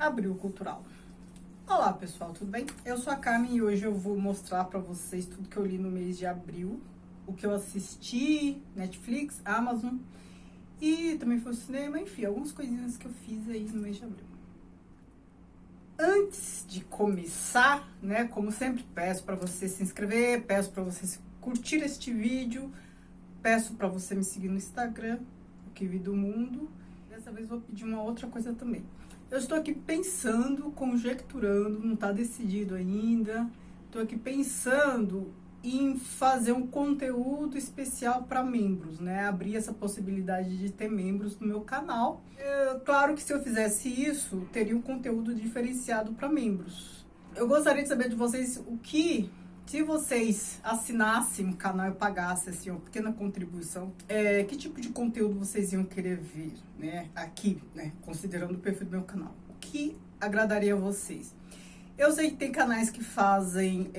Abril Cultural. Olá pessoal, tudo bem? Eu sou a Carmen e hoje eu vou mostrar pra vocês tudo que eu li no mês de abril, o que eu assisti, Netflix, Amazon e também foi ao cinema, enfim, algumas coisinhas que eu fiz aí no mês de abril. Antes de começar, né, como sempre, peço para você se inscrever, peço para você curtir este vídeo, peço para você me seguir no Instagram, o Que Vi do Mundo. Dessa vez vou pedir uma outra coisa também. Eu estou aqui pensando, conjecturando, não está decidido ainda. Estou aqui pensando em fazer um conteúdo especial para membros, né? Abrir essa possibilidade de ter membros no meu canal. Claro que se eu fizesse isso, teria um conteúdo diferenciado para membros. Eu gostaria de saber de vocês o que, se vocês assinassem o canal e pagassem assim, uma pequena contribuição, que tipo de conteúdo vocês iam querer ver, né? Aqui, né? Considerando o perfil do meu canal. O que agradaria a vocês? Eu sei que tem canais que fazem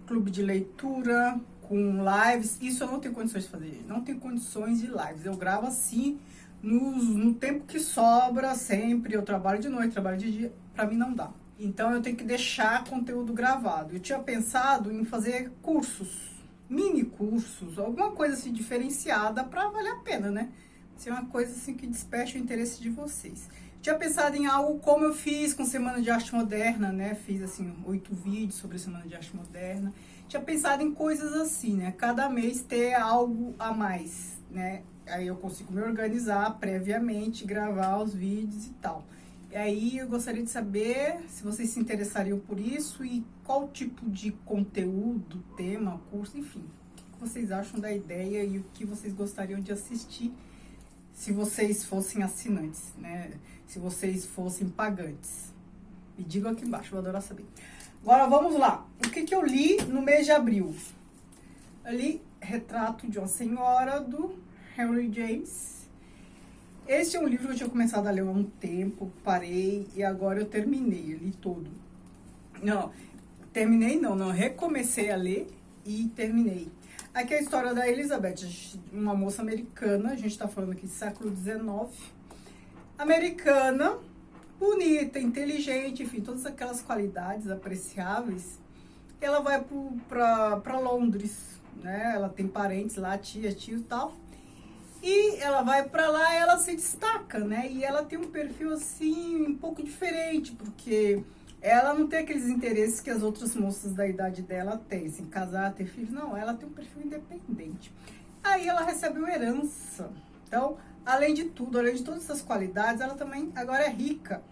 clube de leitura com lives. Isso eu não tenho condições de fazer. Não tenho condições de lives. Eu gravo assim, no tempo que sobra, sempre. Eu trabalho de noite, trabalho de dia. Pra mim não dá. Então eu tenho que deixar conteúdo gravado. Eu tinha pensado em fazer cursos, mini cursos, alguma coisa assim diferenciada para valer a pena, né? Ser uma coisa assim que despeche o interesse de vocês. Tinha pensado em algo como eu fiz com Semana de Arte Moderna, né? Fiz assim 8 vídeos sobre Semana de Arte Moderna. Tinha pensado em coisas assim, né? Cada mês ter algo a mais, né? Aí eu consigo me organizar previamente, gravar os vídeos e tal. E aí eu gostaria de saber se vocês se interessariam por isso e qual tipo de conteúdo, tema, curso, enfim. O que vocês acham da ideia e o que vocês gostariam de assistir se vocês fossem assinantes, né? Se vocês fossem pagantes. Me digam aqui embaixo, vou adorar saber. Agora vamos lá. O que eu li no mês de abril? Eu li Retrato de uma Senhora, do Henry James. Esse é um livro que eu tinha começado a ler há um tempo, parei e agora eu terminei, eu li todo. Não, terminei não, recomecei a ler e terminei. Aqui é a história da Elizabeth, uma moça americana, a gente está falando aqui do século XIX. Americana, bonita, inteligente, enfim, todas aquelas qualidades apreciáveis. Ela vai para Londres, né? Ela tem parentes lá, tia, tio e tal. E ela vai pra lá e ela se destaca, né? E ela tem um perfil, assim, um pouco diferente, porque ela não tem aqueles interesses que as outras moças da idade dela têm, assim, casar, ter filhos. Não, ela tem um perfil independente. Aí ela recebe uma herança. Então, além de tudo, além de todas essas qualidades, ela também agora é rica.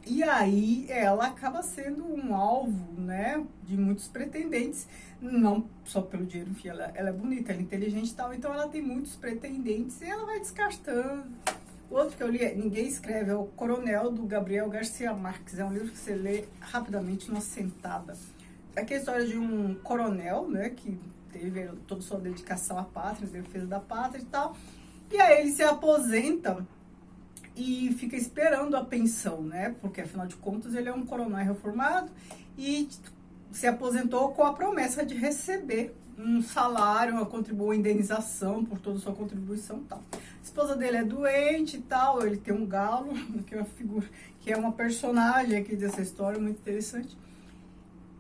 E aí ela acaba sendo um alvo, né, de muitos pretendentes, não só pelo dinheiro, enfim, ela é bonita, ela é inteligente e tal, então ela tem muitos pretendentes e ela vai descartando. O outro que eu li é Ninguém Escreve, é o Coronel, do Gabriel Garcia Marques, é um livro que você lê rapidamente, numa sentada. Aqui é a história de um coronel, né, que teve toda a sua dedicação à pátria, defesa da pátria e tal, e aí ele se aposenta e fica esperando a pensão, né? Porque, afinal de contas, ele é um coronel reformado e se aposentou com a promessa de receber um salário, uma indenização por toda a sua contribuição e tal. A esposa dele é doente e tal, ele tem um galo, que é uma figura, que é uma personagem aqui dessa história muito interessante.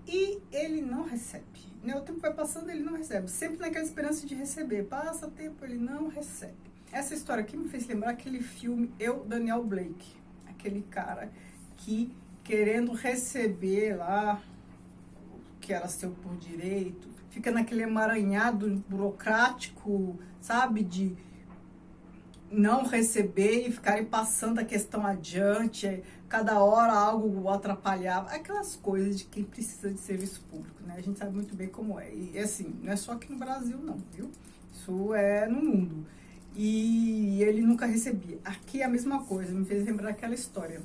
E ele não recebe. Né? O tempo vai passando, ele não recebe. Sempre naquela esperança de receber. Passa tempo, ele não recebe. Essa história aqui me fez lembrar aquele filme Eu, Daniel Blake. Aquele cara que, querendo receber lá o que era seu por direito, fica naquele emaranhado burocrático, sabe? De não receber e ficarem passando a questão adiante, cada hora algo o atrapalhava. Aquelas coisas de quem precisa de serviço público, né? A gente sabe muito bem como é. E assim, não é só aqui no Brasil não, viu? Isso é no mundo. E ele nunca recebia. Aqui é a mesma coisa, me fez lembrar aquela história.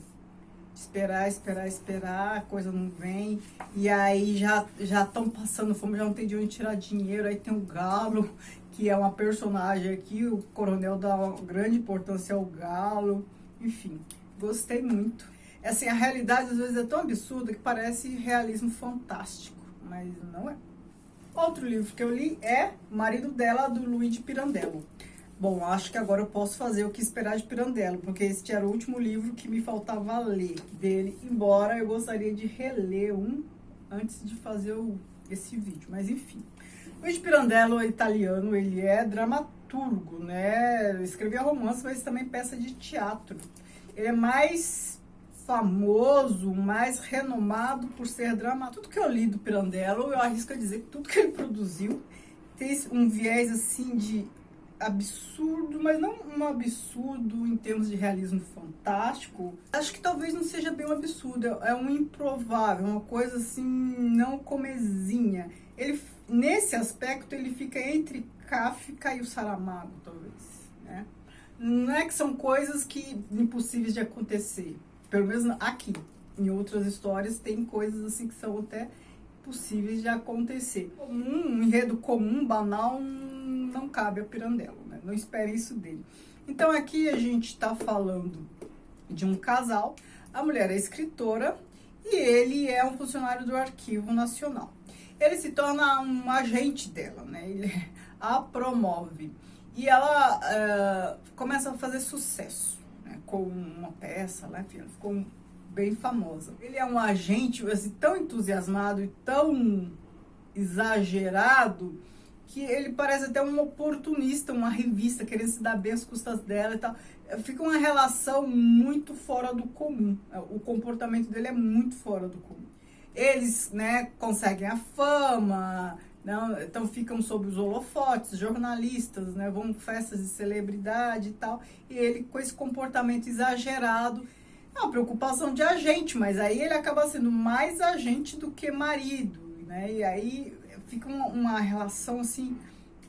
Esperar, a coisa não vem. E aí já estão passando fome, já não tem de onde tirar dinheiro. Aí tem o Galo, que é uma personagem aqui, o coronel dá uma grande importância ao Galo. Enfim, gostei muito. Assim, a realidade às vezes é tão absurda que parece realismo fantástico, mas não é. Outro livro que eu li é Marido Dela, do Luigi Pirandello. Bom, acho que agora eu posso fazer O Que Esperar de Pirandello, porque este era o último livro que me faltava ler dele, embora eu gostaria de reler um antes de fazer esse vídeo, mas enfim. Luigi Pirandello é italiano, ele é dramaturgo, né? Escrevia romance, mas também peça de teatro. Ele é mais famoso, mais renomado por ser dramaturgo. Tudo que eu li do Pirandello, eu arrisco a dizer que tudo que ele produziu tem um viés assim de absurdo, mas não um absurdo em termos de realismo fantástico. Acho que talvez não seja bem um absurdo, é um improvável, uma coisa assim não comezinha. Ele, nesse aspecto, ele fica entre Kafka e o Saramago, talvez, né? Não é que são coisas que impossíveis de acontecer, pelo menos aqui. Em outras histórias tem coisas assim que são até possíveis de acontecer. Um enredo comum, banal, não cabe a Pirandello, né? Não espere isso dele. Então aqui a gente está falando de um casal, a mulher é escritora e ele é um funcionário do Arquivo Nacional. Ele se torna um agente dela, né? Ele a promove e ela começa a fazer sucesso, né? Com uma peça, né? Ela ficou bem famosa. Ele é um agente assim, tão entusiasmado e tão exagerado que ele parece até um oportunista, uma revista, querendo se dar bem às custas dela e tal. Fica uma relação muito fora do comum. O comportamento dele é muito fora do comum. Eles, né, conseguem a fama, né, então ficam sob os holofotes, jornalistas, né, vão festas de celebridade e tal. E ele, com esse comportamento exagerado, é uma preocupação de agente, mas aí ele acaba sendo mais agente do que marido, né? E aí fica uma relação, assim,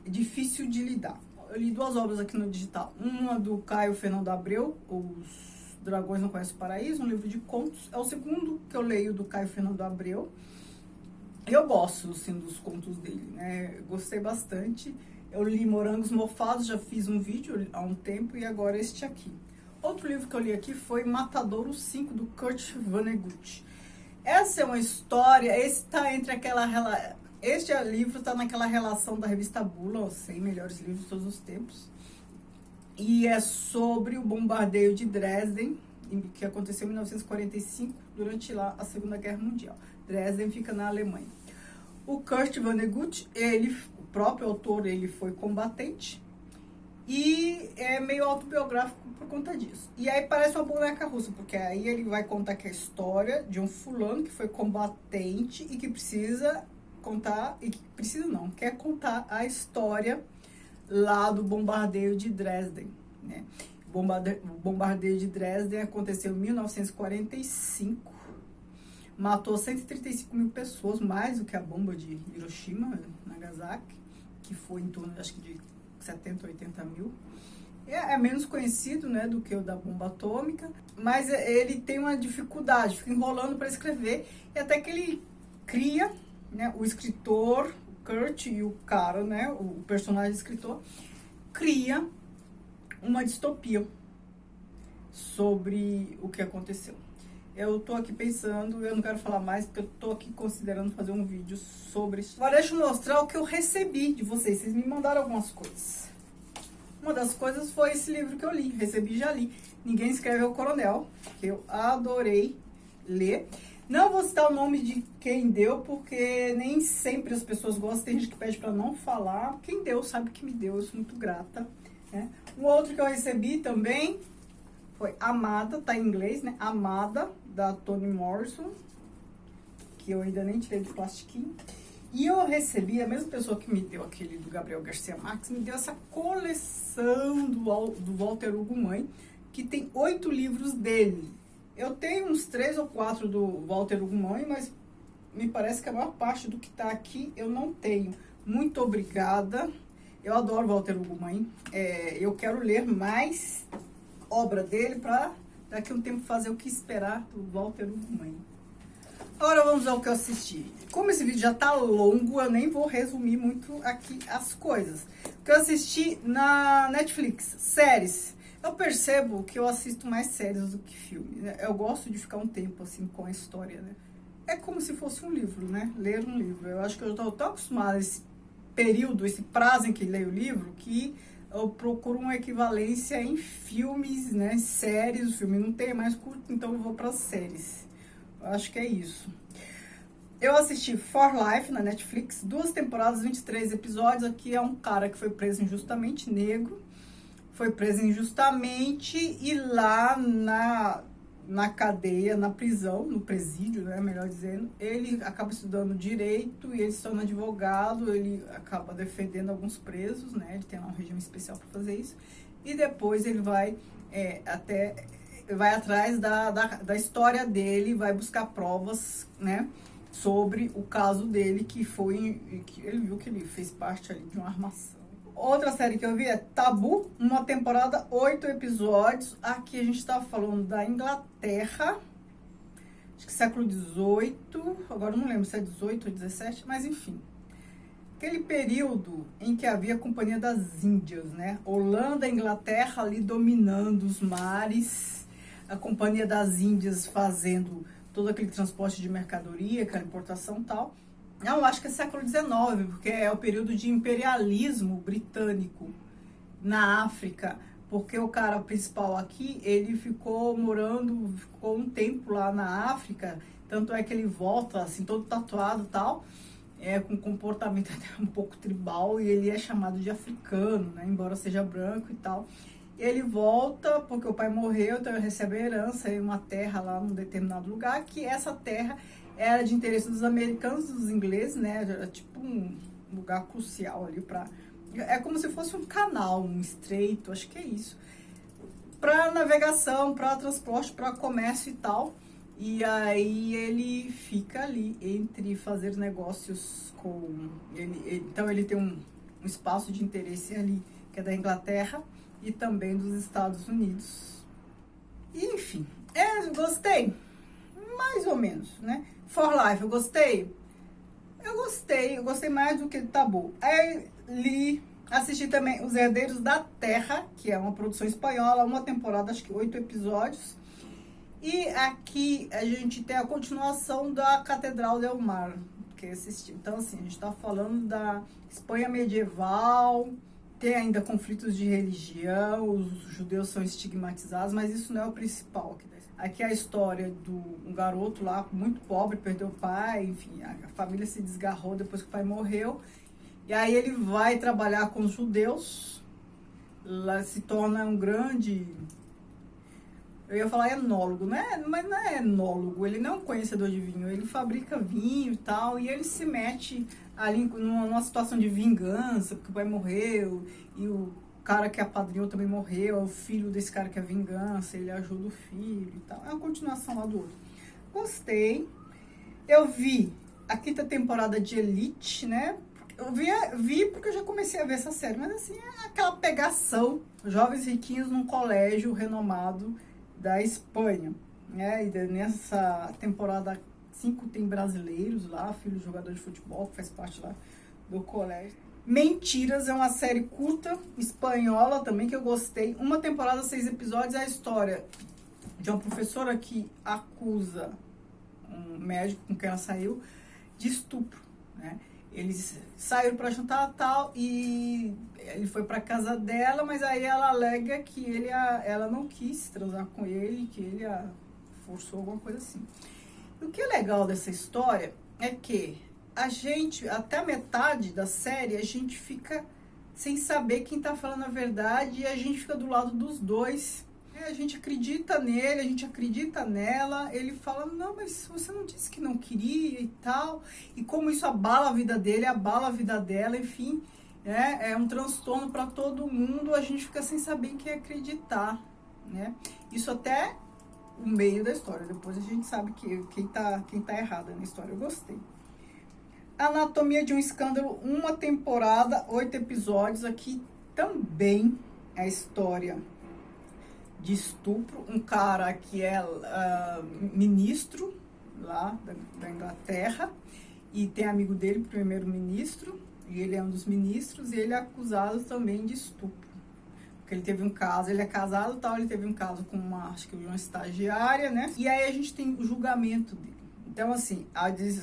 difícil de lidar. Eu li 2 obras aqui no digital. Uma do Caio Fernando Abreu, Os Dragões Não Conhecem o Paraíso, um livro de contos. É o segundo que eu leio do Caio Fernando Abreu. Eu gosto, assim, dos contos dele, né? Eu gostei bastante. Eu li Morangos Mofados, já fiz um vídeo há um tempo, e agora este aqui. Outro livro que eu li aqui foi Matadouro 5, do Kurt Vonnegut. Essa é uma história, este livro está naquela relação da revista Bula, os 100 melhores livros de todos os tempos. E é sobre o bombardeio de Dresden, que aconteceu em 1945, durante lá a Segunda Guerra Mundial. Dresden fica na Alemanha. O Kurt Vonnegut, o próprio autor, ele foi combatente e é meio autobiográfico por conta disso. E aí parece uma boneca russa, porque aí ele vai contar que a história de um fulano que foi combatente e que precisa contar, quer contar a história lá do bombardeio de Dresden, né? O bombardeio de Dresden aconteceu em 1945, matou 135 mil pessoas, mais do que a bomba de Hiroshima, Nagasaki, que foi em torno, acho que de 70, 80 mil. É menos conhecido, né, do que o da bomba atômica, mas ele tem uma dificuldade, fica enrolando para escrever, e até que ele cria, né, o escritor, o Kurt e o cara, né, o personagem escritor, cria uma distopia sobre o que aconteceu. Eu tô aqui pensando, eu não quero falar mais, porque eu tô aqui considerando fazer um vídeo sobre isso. Agora deixa eu mostrar o que eu recebi de vocês. Vocês me mandaram algumas coisas. Uma das coisas foi esse livro que eu li, recebi e já li. Ninguém Escreve ao Coronel, que eu adorei ler. Não vou citar o nome de quem deu, porque nem sempre as pessoas gostam. Tem gente que pede para não falar. Quem deu sabe que me deu, eu sou muito grata, né? Um outro que eu recebi também foi Amada, tá em inglês, né? Amada, da Toni Morrison, que eu ainda nem tirei do plastiquinho. E eu recebi, a mesma pessoa que me deu aquele do Gabriel Garcia Marques, me deu essa coleção do Walter Hugo Mãe, que tem 8 livros dele. Eu tenho uns 3 ou 4 do Walter Hugo Mãe, mas me parece que a maior parte do que tá aqui eu não tenho. Muito obrigada. Eu adoro Walter Hugo Mãe. Eu quero ler mais obra dele para daqui a um tempo fazer O Que Esperar do Walter Hugo Mãe. Agora vamos ao que eu assisti. Como esse vídeo já tá longo, eu nem vou resumir muito aqui as coisas. O que eu assisti na Netflix, séries. Eu percebo que eu assisto mais séries do que filme, né? Eu gosto de ficar um tempo assim com a história, né? É como se fosse um livro, né? Ler um livro. Eu acho que eu estou tão acostumada a esse período, esse prazo em que leio o livro, que eu procuro uma equivalência em filmes, né, séries. O filme não tem mais curto, então eu vou para séries. Eu acho que é isso. Eu assisti For Life na Netflix, 2 temporadas, 23 episódios. Aqui é um cara que foi preso injustamente, negro, foi preso injustamente, e lá na cadeia, na prisão, no presídio, né, melhor dizendo, ele acaba estudando direito e ele se torna advogado, ele acaba defendendo alguns presos, né, ele tem lá um regime especial para fazer isso, e depois ele vai vai atrás da história dele, vai buscar provas, né, sobre o caso dele, que ele viu que ele fez parte ali de uma armação. Outra série que eu vi é Tabu, uma temporada, 8 episódios. Aqui a gente tá falando da Inglaterra, acho que século XVIII, agora eu não lembro se é 18 ou 17, mas enfim. Aquele período em que havia a Companhia das Índias, né? Holanda e Inglaterra ali dominando os mares, a Companhia das Índias fazendo todo aquele transporte de mercadoria, aquela importação e tal. Não, acho que é século XIX, porque é o período de imperialismo britânico na África, porque o cara principal aqui, ele ficou um tempo lá na África, tanto é que ele volta, assim, todo tatuado e tal, com comportamento até um pouco tribal, e ele é chamado de africano, né, embora seja branco e tal. Ele volta porque o pai morreu, então ele recebe a herança em uma terra lá num determinado lugar, que essa terra era de interesse dos americanos, dos ingleses, né? Era tipo um lugar crucial ali para... É como se fosse um canal, um estreito, acho que é isso. Para navegação, para transporte, para comércio e tal. E aí ele fica ali entre fazer negócios com... Então ele tem um espaço de interesse ali, que é da Inglaterra e também dos Estados Unidos. E, enfim, gostei. Mais ou menos, né? For Life, eu gostei? Eu gostei mais do que Tabu. Aí assisti também Os Herdeiros da Terra, que é uma produção espanhola, uma temporada, acho que 8 episódios. E aqui a gente tem a continuação da Catedral del Mar, que assistiu. Então, assim, a gente está falando da Espanha medieval, tem ainda conflitos de religião, os judeus são estigmatizados, mas isso não é o principal aqui. Aqui é a história de um garoto lá, muito pobre, perdeu o pai, enfim, a família se desgarrou depois que o pai morreu. E aí ele vai trabalhar com os judeus, lá se torna um grande... Eu ia falar enólogo, né? Mas não é enólogo, ele não é um conhecedor de vinho, ele fabrica vinho e tal, e ele se mete ali numa situação de vingança, porque o pai morreu, e o cara que apadrinhou também morreu, é o filho desse cara que é vingança, ele ajuda o filho e tal. É uma continuação lá do outro. Gostei. Eu vi a 5ª temporada de Elite, né? Eu vi porque eu já comecei a ver essa série, mas assim, é aquela pegação. Jovens riquinhos num colégio renomado da Espanha, né? E nessa temporada 5 tem brasileiros lá, filho de jogador de futebol, que faz parte lá do colégio. Mentiras é uma série curta, espanhola também, que eu gostei. Uma temporada, 6 episódios, é a história de uma professora que acusa um médico com quem ela saiu de estupro, né? Eles saíram para jantar tal e ele foi para casa dela, mas aí ela alega que ela não quis transar com ele, que ele a forçou, alguma coisa assim. E o que é legal dessa história é que a gente, até a metade da série, a gente fica sem saber quem tá falando a verdade e a gente fica do lado dos dois. A gente acredita nele, a gente acredita nela. Ele fala, não, mas você não disse que não queria e tal. E como isso abala a vida dele, abala a vida dela, enfim. É um transtorno para todo mundo. A gente fica sem saber em quem acreditar, né? Isso até o meio da história. Depois a gente sabe que quem tá errado na história. Eu gostei. Anatomia de um Escândalo, uma temporada, 8 episódios. Aqui também é a história de estupro. Um cara que é ministro lá da Inglaterra e tem amigo dele, primeiro-ministro, e ele é um dos ministros, e ele é acusado também de estupro. Porque ele teve um caso, ele é casado e tal, ele teve um caso com acho que uma estagiária, né? E aí a gente tem o julgamento dele. Então, assim,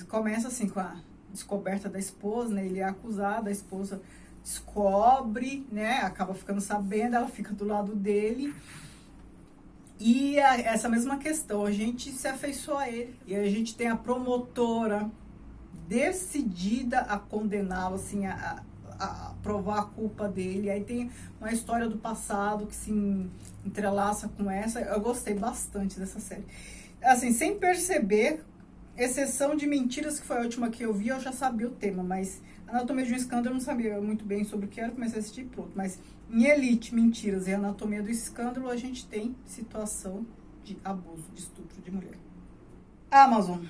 começa assim com a descoberta da esposa, né? Ele é acusado, a esposa descobre, né? Acaba ficando sabendo, ela fica do lado dele. E essa mesma questão, a gente se afeiçoa a ele. E a gente tem a promotora decidida a condená-lo, assim, a provar a culpa dele. Aí tem uma história do passado que se entrelaça com essa. Eu gostei bastante dessa série. Assim, sem perceber, exceção de Mentiras, que foi a última que eu vi, eu já sabia o tema, mas Anatomia de um Escândalo eu não sabia muito bem sobre o que era, comecei a assistir e pronto. Mas em Elite, Mentiras e Anatomia do Escândalo, a gente tem situação de abuso, de estupro de mulher. Amazon.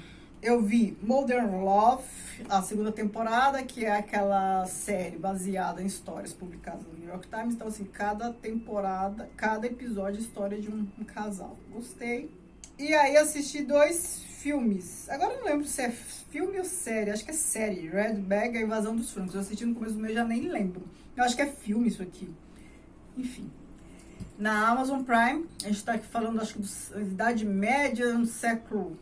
Eu vi Modern Love, a segunda temporada, que é aquela série baseada em histórias publicadas no New York Times. Então, assim, cada temporada, cada episódio é história de um casal. Gostei. E aí assisti 2 filmes. Agora eu não lembro se é filme ou série. Acho que é série. Red Bag, A Invasão dos Francos. Eu assisti no começo do mês, já nem lembro. Eu acho que é filme isso aqui. Enfim. Na Amazon Prime, a gente tá aqui falando, acho que da Idade Média, no século...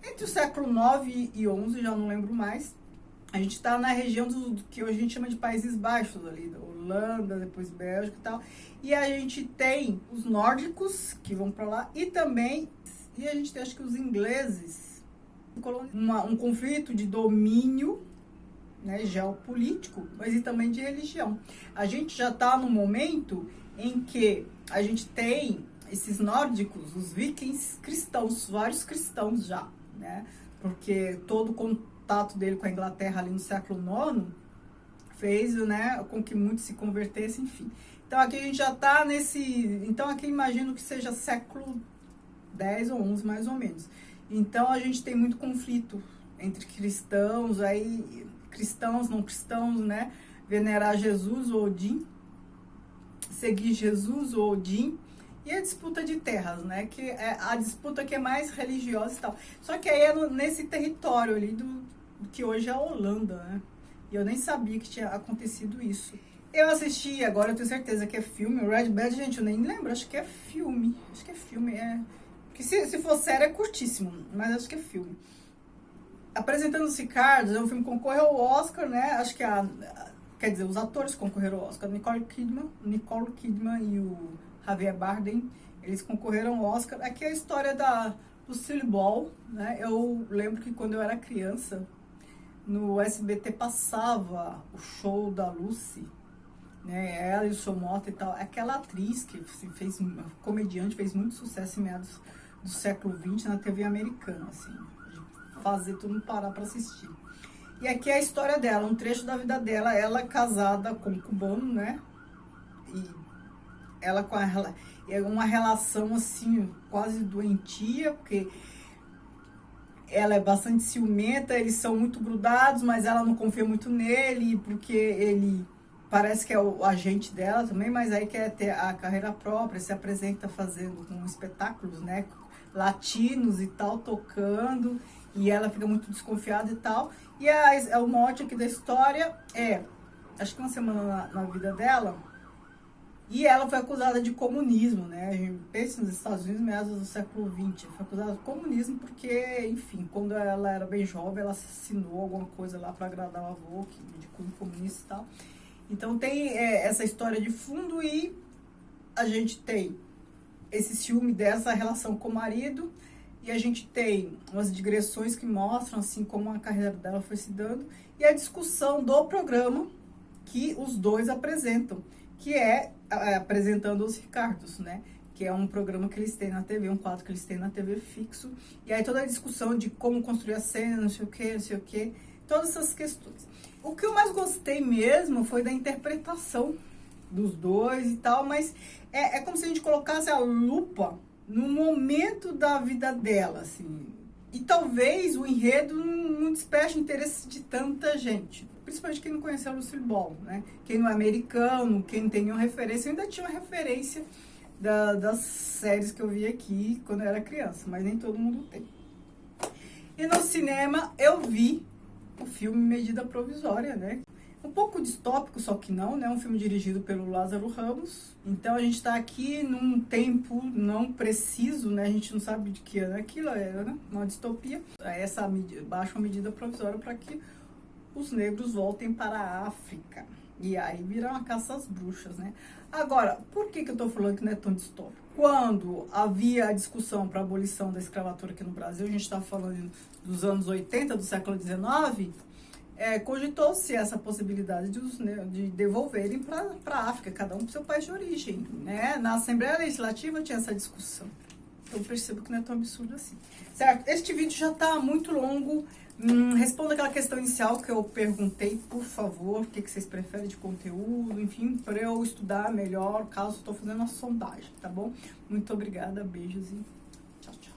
Entre o século 9 e 11, já não lembro mais. A gente está na região do que hoje a gente chama de Países Baixos, ali, da Holanda, depois Bélgica e tal. E a gente tem os nórdicos, que vão para lá, e também, e a gente tem, acho que os ingleses, um conflito de domínio, né, geopolítico, mas e também de religião. A gente já está no momento em que a gente tem esses nórdicos, os vikings cristãos, vários cristãos já, né? Porque todo o contato dele com a Inglaterra ali no século IX fez, né, com que muitos se convertessem, enfim. Então aqui a gente já está nesse... Então aqui imagino que seja século X ou XI, mais ou menos. Então a gente tem muito conflito entre cristãos, aí cristãos, não cristãos, né? Venerar Jesus ou Odin, seguir Jesus ou Odin. E a disputa de terras, né? Que é a disputa que é mais religiosa e tal. Só que aí é nesse território ali do que hoje é a Holanda, né? E eu nem sabia que tinha acontecido isso. Eu assisti, agora eu tenho certeza que é filme. O Red Bad, gente, eu nem lembro. Acho que é filme. Acho que é filme, é... Porque se for série é curtíssimo, mas acho que é filme. Apresentando os Ricardos, o filme concorreu ao Oscar, né? Acho que quer dizer, os atores concorreram ao Oscar. Nicole Kidman e o Javier Bardem, eles concorreram ao Oscar. Aqui é a história do Silly Ball, né? Eu lembro que quando eu era criança, no SBT passava o show da Lucy, né? Ela e o Seu Mota e tal. Aquela atriz que fez, comediante, fez muito sucesso em meados do século XX na TV americana, assim, de fazer todo mundo parar para assistir. E aqui é a história dela, um trecho da vida dela, ela casada com um cubano, né? E ela com uma relação assim, quase doentia, porque ela é bastante ciumenta, eles são muito grudados, mas ela não confia muito nele, porque ele parece que é o agente dela também, mas aí quer ter a carreira própria, se apresenta fazendo com espetáculos, né, latinos e tal, tocando, e ela fica muito desconfiada e tal. E o mote aqui da história é, acho que uma semana na vida dela, e ela foi acusada de comunismo, né? A gente pensa nos Estados Unidos, meados do século XX. Foi acusada de comunismo porque, enfim, quando ela era bem jovem, ela assinou alguma coisa lá para agradar o avô, de cunho comunista e tal. Então tem essa história de fundo e a gente tem esse ciúme dessa relação com o marido e a gente tem umas digressões que mostram, assim, como a carreira dela foi se dando e a discussão do programa que os dois apresentam, que é apresentando os Ricardos, né? Que é um programa que eles têm na TV, um quadro que eles têm na TV fixo. E aí toda a discussão de como construir a cena, não sei o que, todas essas questões. O que eu mais gostei mesmo foi da interpretação dos dois e tal, mas é como se a gente colocasse a lupa no momento da vida dela, assim. E talvez o enredo não desperte o interesse de tanta gente. Principalmente quem não conheceu o Lucille Ball, né? Quem não é americano, quem não tem nenhuma referência. Eu ainda tinha uma referência das séries que eu vi aqui quando eu era criança, mas nem todo mundo tem. E no cinema eu vi o filme Medida Provisória, né? Um pouco distópico, só que não, né? Um filme dirigido pelo Lázaro Ramos. Então a gente tá aqui num tempo não preciso, né? A gente não sabe de que ano aquilo era, né? Uma distopia. Essa baixa uma medida provisória para que os negros voltem para a África. E aí vira uma caça às bruxas, né? Agora, por que eu tô falando que não é tão distópico? Quando havia a discussão para a abolição da escravatura aqui no Brasil, a gente está falando dos anos 80 do século XIX, cogitou-se essa possibilidade de devolverem para a África, cada um para o seu país de origem, né? Na Assembleia Legislativa tinha essa discussão. Então, eu percebo que não é tão absurdo assim. Certo? Este vídeo já está muito longo. Responda aquela questão inicial que eu perguntei, por favor, o que vocês preferem de conteúdo, enfim, para eu estudar melhor, caso estou fazendo uma sondagem, tá bom? Muito obrigada, beijos e tchau, tchau.